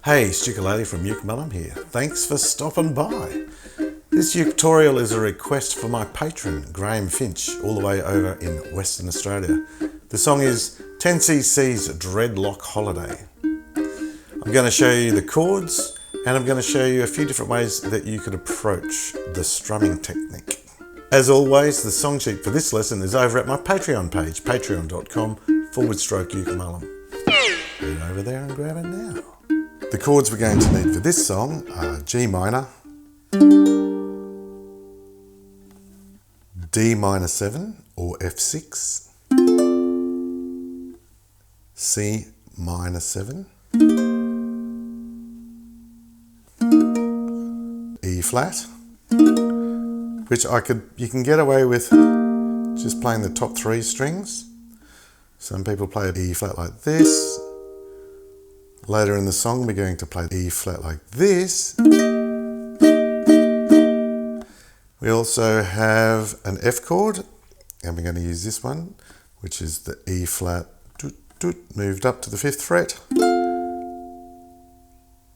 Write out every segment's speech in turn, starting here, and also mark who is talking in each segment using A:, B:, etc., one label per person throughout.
A: Hey, Stukulele from Uke Mullum here. Thanks for stopping by. This tutorial is a request for my patron, Graham Finch, all the way over in Western Australia. The song is 10cc's Dreadlock Holiday. I'm going to show you the chords, and I'm going to show you a few different ways that you could approach the strumming technique. As always, the song sheet for this lesson is over at my Patreon page, patreon.com/Uke Mullum. Head over there and grab it now. The chords we're going to need for this song are G minor, D minor 7 or F6, C minor 7, E flat, which you can get away with just playing the top 3 strings. Some people play E flat like this. Later in the song, we're going to play E flat like this. We also have an F chord, and we're going to use this one, which is the E flat, moved up to the 5th fret.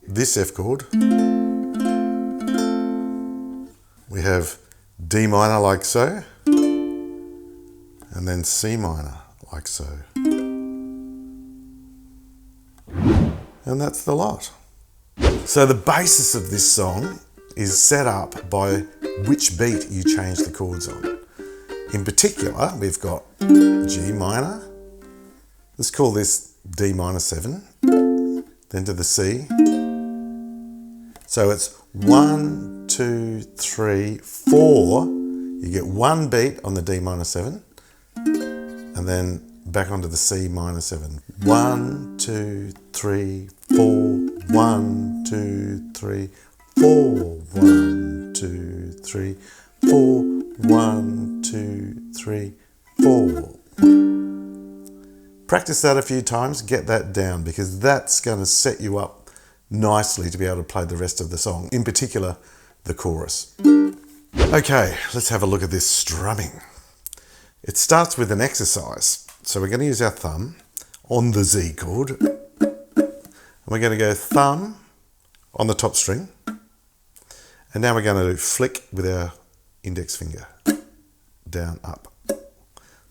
A: This F chord. We have D minor like so, and then C minor like so. And that's the lot. So the basis of this song is set up by which beat you change the chords on. In particular, we've got G minor. Let's call this D minor 7, then to the C. So it's 1, 2, 3, 4. You get one beat on the D minor 7, and then back onto the C minor 7. 1, 2, 3, 4. 1, 2, 3, 4. 1, 2, 3, 4. 1, 2, 3, 4. Practice that a few times, get that down, because that's going to set you up nicely to be able to play the rest of the song, in particular the chorus. Okay, let's have a look at this strumming. It starts with an exercise. So we're going to use our thumb on the Z chord, and we're going to go thumb on the top string, and now we're going to flick with our index finger, down, up,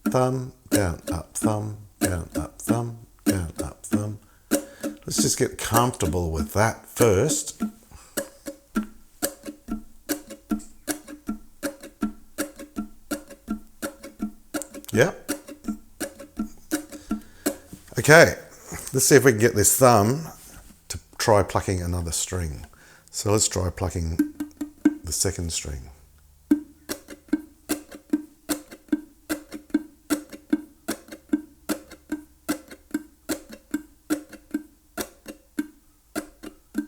A: thumb, down, up, thumb, down, up, thumb, down, up, thumb. Let's just get comfortable with that first. Yep. Okay, let's see if we can get this thumb to try plucking another string. So let's try plucking the 2nd string.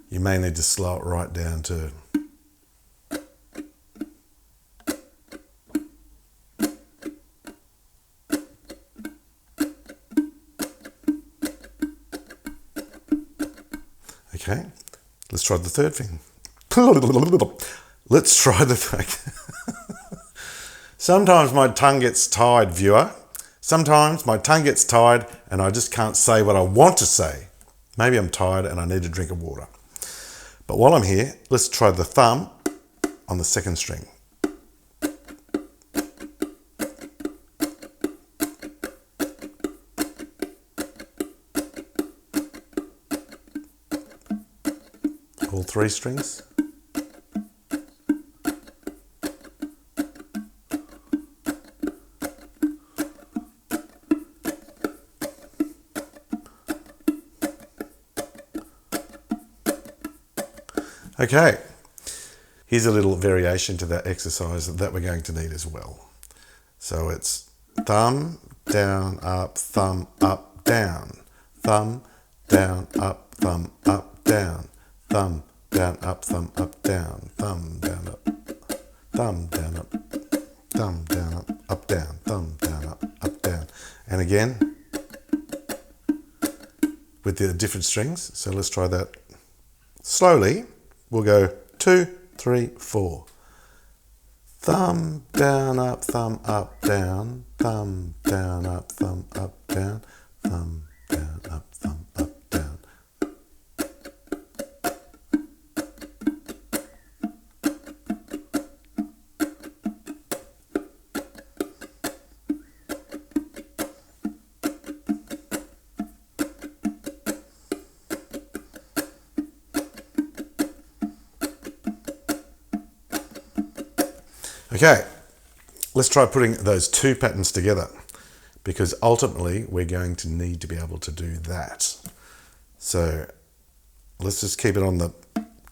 A: You may need to slow it right down too. Okay, let's try the 3rd thing. Let's try the thing. Sometimes my tongue gets tied, viewer. Sometimes my tongue gets tied and I just can't say what I want to say. Maybe I'm tired and I need a drink of water. But while I'm here, let's try the thumb on the 2nd string. All 3 strings. Okay, here's a little variation to that exercise that we're going to need as well. So it's thumb, down, up, thumb, up, down, thumb, down, up, thumb, up, down, thumb, down, up, thumb, up, down, thumb, down, up, thumb, down, up, thumb, down, up, down, thumb, down, up, down. And again, with the different strings. So let's try that slowly. We'll go 2, 3, 4. Thumb, down, up, thumb, up, down, thumb, down, up, thumb, up, down, thumb, down, up, thumb, up, down. Okay, let's try putting those two patterns together, because ultimately we're going to need to be able to do that. So let's just keep it on the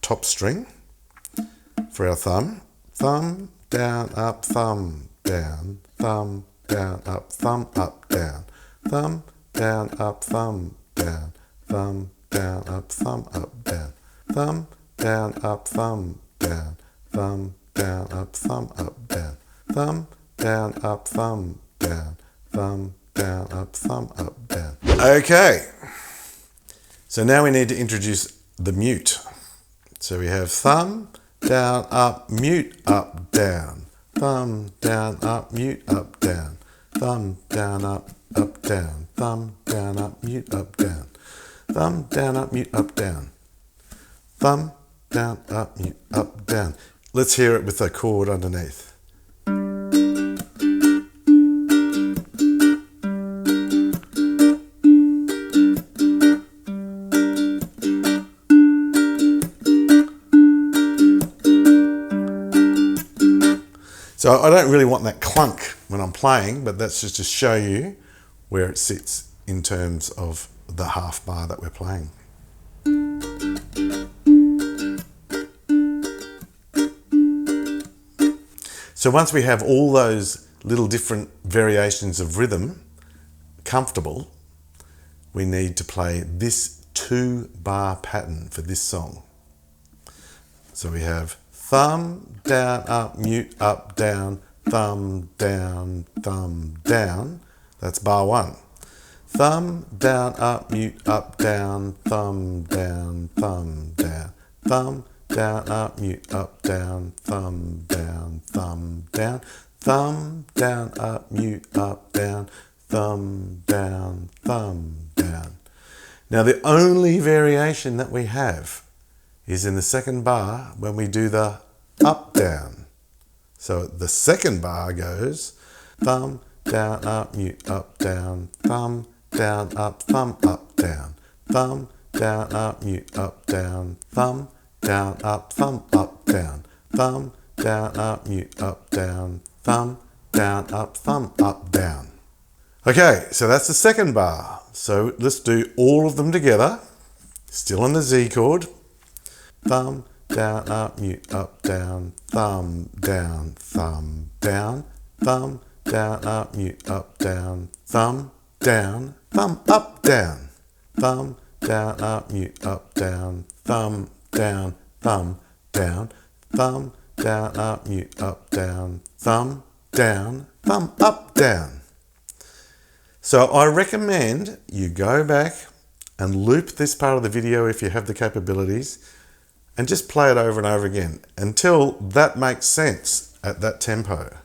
A: top string for our thumb. Thumb, down, up, thumb, down, thumb, down, up, thumb, up, down, thumb, down, up, thumb, down, thumb, down, up, thumb, up, down, thumb, down, up, thumb, down, thumb, down, up, thumb, up, down, thumb, down, up, thumb, down, thumb, down, up, thumb, up, down. Okay, so now we need to introduce the mute. So we have thumb, down, up, mute, up, down, thumb, down, up, mute, up, down, thumb, down, up, down, thumb, down, up, mute, up, down, thumb, down, up, mute, up, down, thumb, down, up, mute, up, down. Let's hear it with a chord underneath. So I don't really want that clunk when I'm playing, but that's just to show you where it sits in terms of the half bar that we're playing. So once we have all those little different variations of rhythm comfortable, we need to play this 2-bar pattern for this song. So we have thumb, down, up, mute, up, down, thumb, down, that's bar 1. Thumb, down, up, mute, up, down, thumb, down, thumb, down, thumb, down, up, mute, up, down, thumb, down, thumb, down, thumb, down, up, mute, up, down, thumb, down, thumb, down. Now the only variation that we have is in the second bar when we do the up, down. So the second bar goes thumb, down, up, mute, up, down, thumb, down, up, thumb, up, down, thumb, down, up, mute, up, down, thumb, down, up, thumb, up, down, thumb, down, up, mute, up, down, thumb, down, up, thumb, up, down. Okay, so that's the second bar. So let's do all of them together, still on the Z chord. Thumb, down, up, mute, up, down, thumb, down, thumb, down, thumb, down, up, mute, up, down, thumb, down, thumb, up, down, thumb, down, up, mute, up, down, thumb, down, thumb, down, thumb, down, up, mute, up, down, thumb, down, thumb, up, down. So I recommend you go back and loop this part of the video if you have the capabilities, and just play it over and over again until that makes sense at that tempo.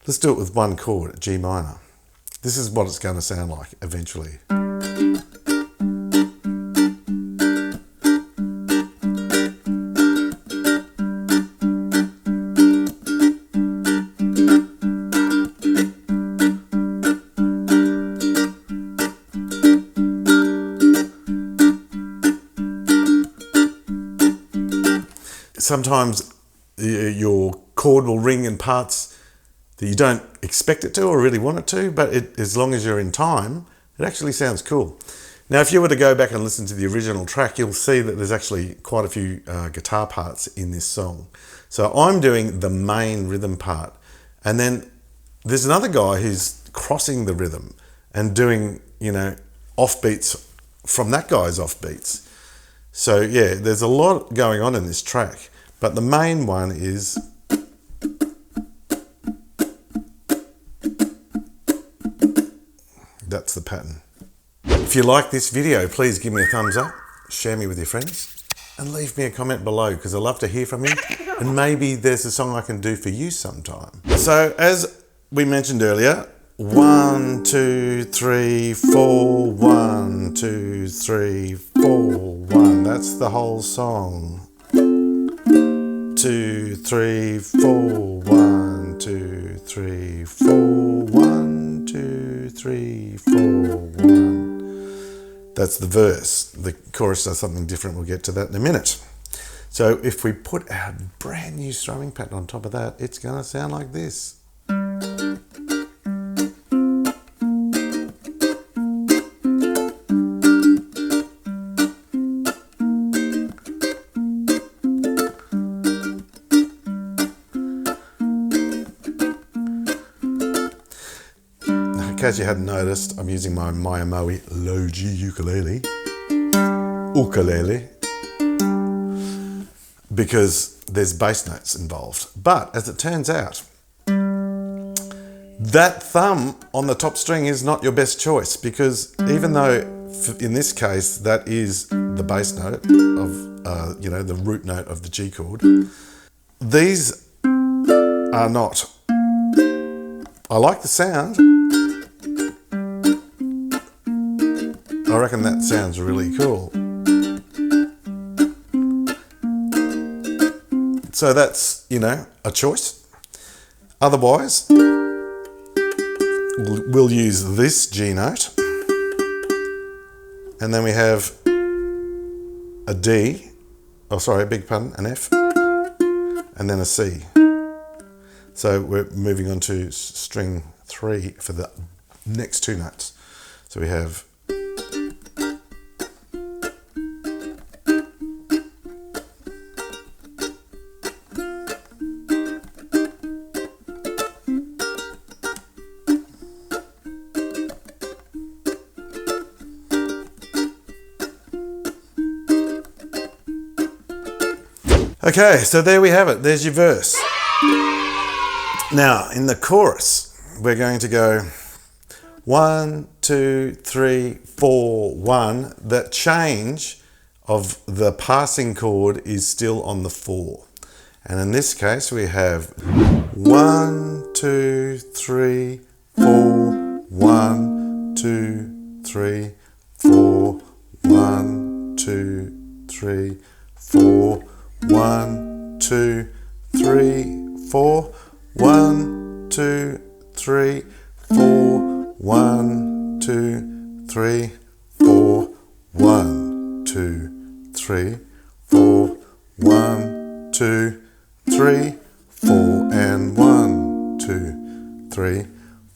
A: Let's do it with one chord, G minor. This is what it's going to sound like eventually. Sometimes your chord will ring in parts that you don't expect it to or really want it to, but as long as you're in time, it actually sounds cool. Now, if you were to go back and listen to the original track, you'll see that there's actually quite a few guitar parts in this song. So I'm doing the main rhythm part, and then there's another guy who's crossing the rhythm and doing, offbeats from that guy's offbeats. So yeah, there's a lot going on in this track. But the main one is that's the pattern. If you like this video, please give me a thumbs up, share me with your friends, and leave me a comment below because I love to hear from you. And maybe there's a song I can do for you sometime. So as we mentioned earlier, 1, 2, 3, 4, 1, 2, 3, 4, 1. That's the whole song. 2, 3, 4, 1, 2, 3, 4, 1, 2, 3, 4, 1. That's the verse. The chorus does something different. We'll get to that in a minute. So if we put our brand new strumming pattern on top of that, it's going to sound like this. In case you hadn't noticed, I'm using my Miyamoto low G ukulele, because there's bass notes involved. But as it turns out, that thumb on the top string is not your best choice, because even though in this case that is the bass note of, the root note of the G chord, these are not. I like the sound. I reckon that sounds really cool. So that's, a choice. Otherwise, we'll use this G note. And then we have a D, an F, and then a C. So we're moving on to string 3 for the next two notes. So we have okay, so there we have it. There's your verse. Now, in the chorus, we're going to go 1, 2, 3, 4, 1. That change of the passing chord is still on the 4. And in this case, we have 1, 2, 3, 4, 1, 2, 3, 4, 1, 2, 3, 4, 1, 2, 3, 4, 1, 2, 3, 4, 1, 2, 3, 4, 1, 2, 3, 4, 1, 2, 3, 4, and 1, 2, 3,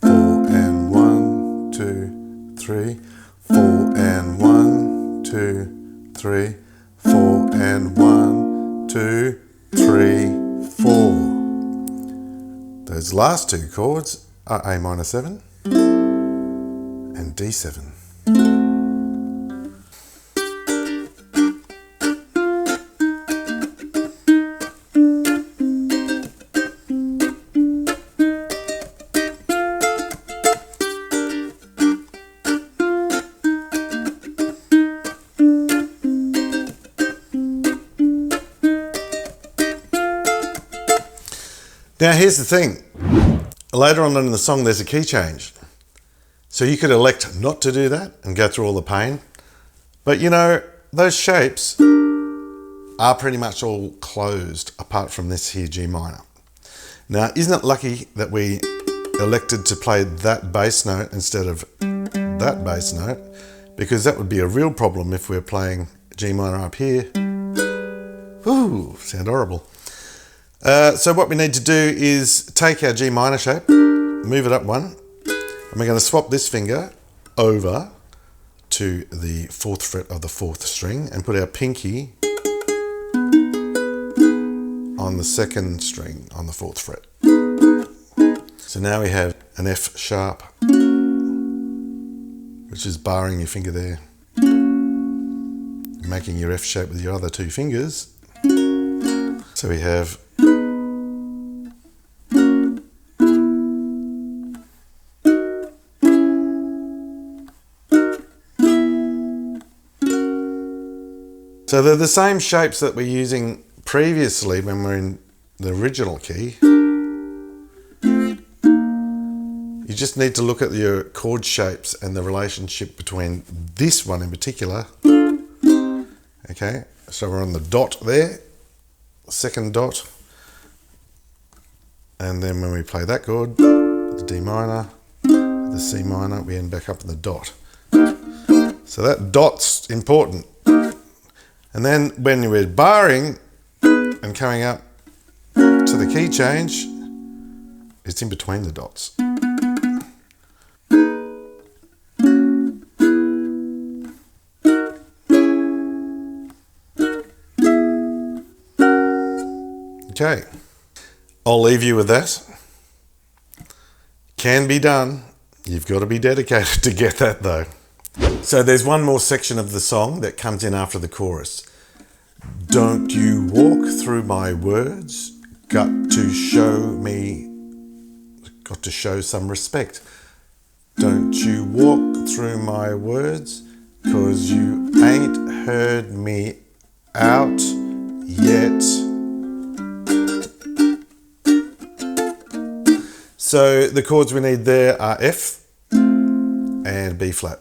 A: 4, and 1, 2, 3, 4, and 1, 2, 3, 4, and 1, 2, 3, 4. Those last two chords are A minor 7 and D7. Now here's the thing, later on in the song there's a key change. So you could elect not to do that and go through all the pain. But those shapes are pretty much all closed apart from this here G minor. Now isn't it lucky that we elected to play that bass note instead of that bass note? Because that would be a real problem if we're playing G minor up here. Ooh, sound horrible. So what we need to do is take our G minor shape, move it up one, and we're going to swap this finger over to the 4th fret of the 4th string and put our pinky on the 2nd string on the 4th fret. So now we have an F sharp, which is barring your finger there, making your F shape with your other two fingers. So we have so they're the same shapes that we're using previously when we're in the original key. You just need to look at your chord shapes and the relationship between this one in particular. Okay, so we're on the dot there, second dot. And then when we play that chord, the D minor, the C minor, we end back up in the dot. So that dot's important. And then when we're barring coming up to the key change, it's in between the dots. Okay, I'll leave you with that. Can be done. You've got to be dedicated to get that though. So there's one more section of the song that comes in after the chorus. Don't you walk through my words, got to show some respect. Don't you walk through my words, 'cause you ain't heard me out yet. So the chords we need there are F and B flat.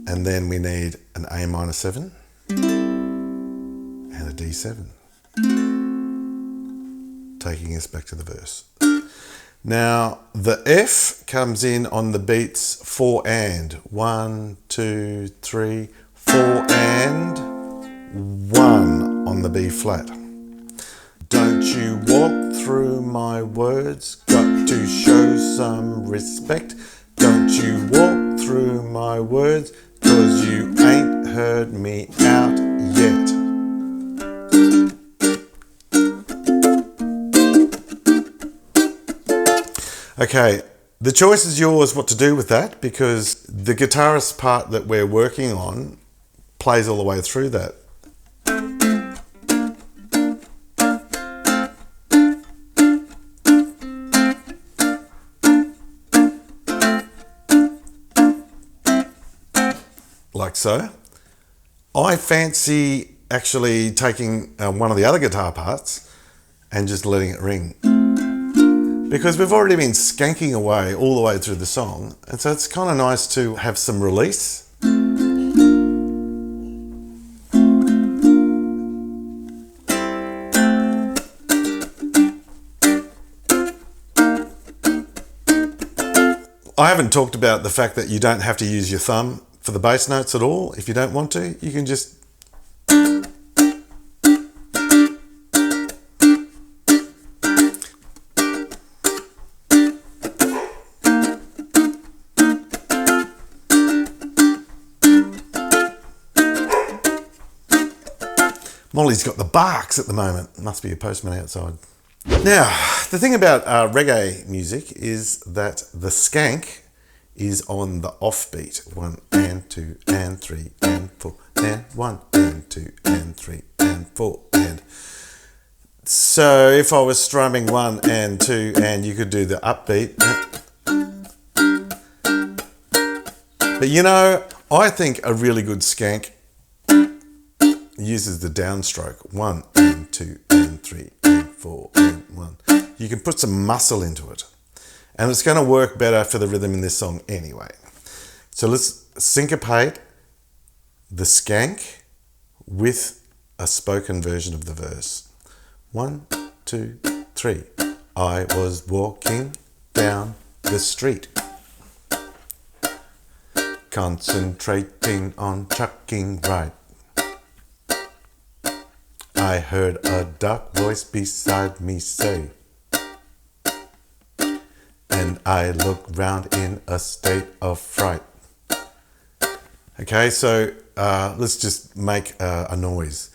A: And then we need an A minor 7 and a D7, taking us back to the verse. Now the F comes in on the beats 4 and. 1, 2, 3, 4 and 1 on the B flat. Don't you walk through my words, got to show some respect. Don't you walk through my words, 'cause you ain't heard me out yet. Okay, the choice is yours what to do with that, because the guitarist part that we're working on plays all the way through that. Like so. I fancy actually taking one of the other guitar parts and just letting it ring, because we've already been skanking away all the way through the song, and so it's kind of nice to have some release. I haven't talked about the fact that you don't have to use your thumb for the bass notes at all. If you don't want to, you can just Molly's got the barks at the moment. Must be a postman outside. Now, the thing about reggae music is that the skank is on the offbeat. 1 and 2 and 3 and 4 and 1 and 2 and 3 and 4 and. So if I was strumming 1 and 2 and you could do the upbeat. But you know, I think a really good skank uses the downstroke. 1 and 2 and 3 and 4 and 1. You can put some muscle into it, and it's going to work better for the rhythm in this song anyway. So let's syncopate the skank with a spoken version of the verse. 1, 2, 3. I was walking down the street, concentrating on trucking right. I heard a dark voice beside me say, and I looked round in a state of fright. Okay, so let's just make a noise.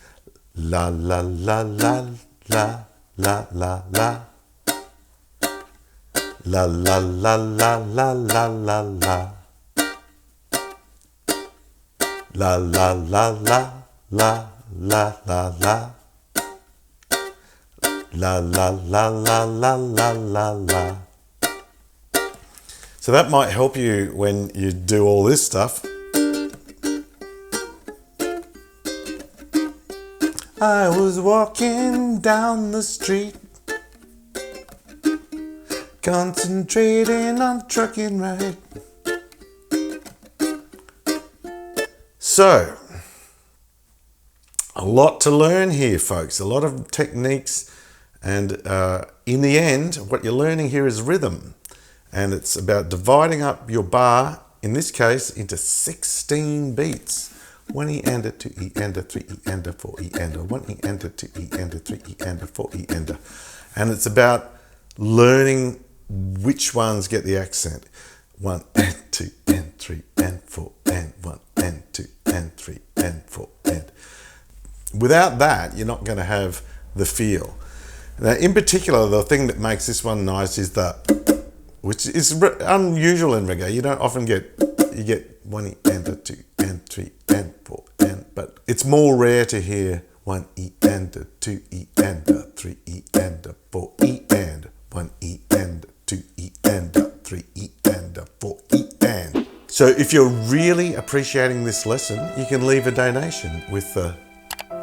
A: La la la la la la la la. La la la la la la la la. La la la la la la la la. La la la la la la la la. So that might help you when you do all this stuff. I was walking down the street, concentrating on trucking right. So, a lot to learn here, folks. A lot of techniques. And in the end, what you're learning here is rhythm. And it's about dividing up your bar, in this case, into 16 beats. 1 E ender, 2 E ender, 3 E ender, 4 E ender, 1 E ender, 2 E ender, 3 E ender, 4 E ender. And it's about learning which ones get the accent. 1 and 2 and 3 and 4 and 1 and 2 and 3 and 4 and. Without that, you're not going to have the feel. Now, in particular, the thing that makes this one nice is the, which is unusual in reggae. You don't often get, you get 1 E ender, 2 and 3 and 4 and, but it's more rare to hear 1 E ender, 2 E ender, 3 E ender, 4 E and, 1 E ender, 2 E ender, 3 E ender, 4 E and. So if you're really appreciating this lesson, you can leave a donation with the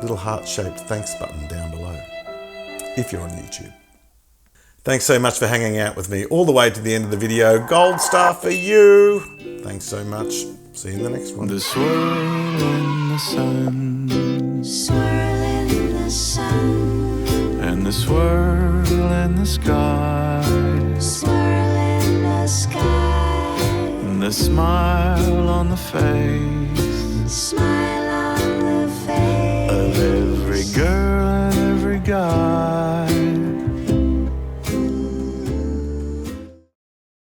A: little heart-shaped thanks button down below, if you're on YouTube. Thanks so much for hanging out with me all the way to the end of the video. Gold star for you. Thanks so much. See you in the next one.
B: The swirl in the sun,
C: Swirl in the sun,
B: and the swirl in the sky,
C: swirl in the sky,
B: and the smile on the face,
C: smile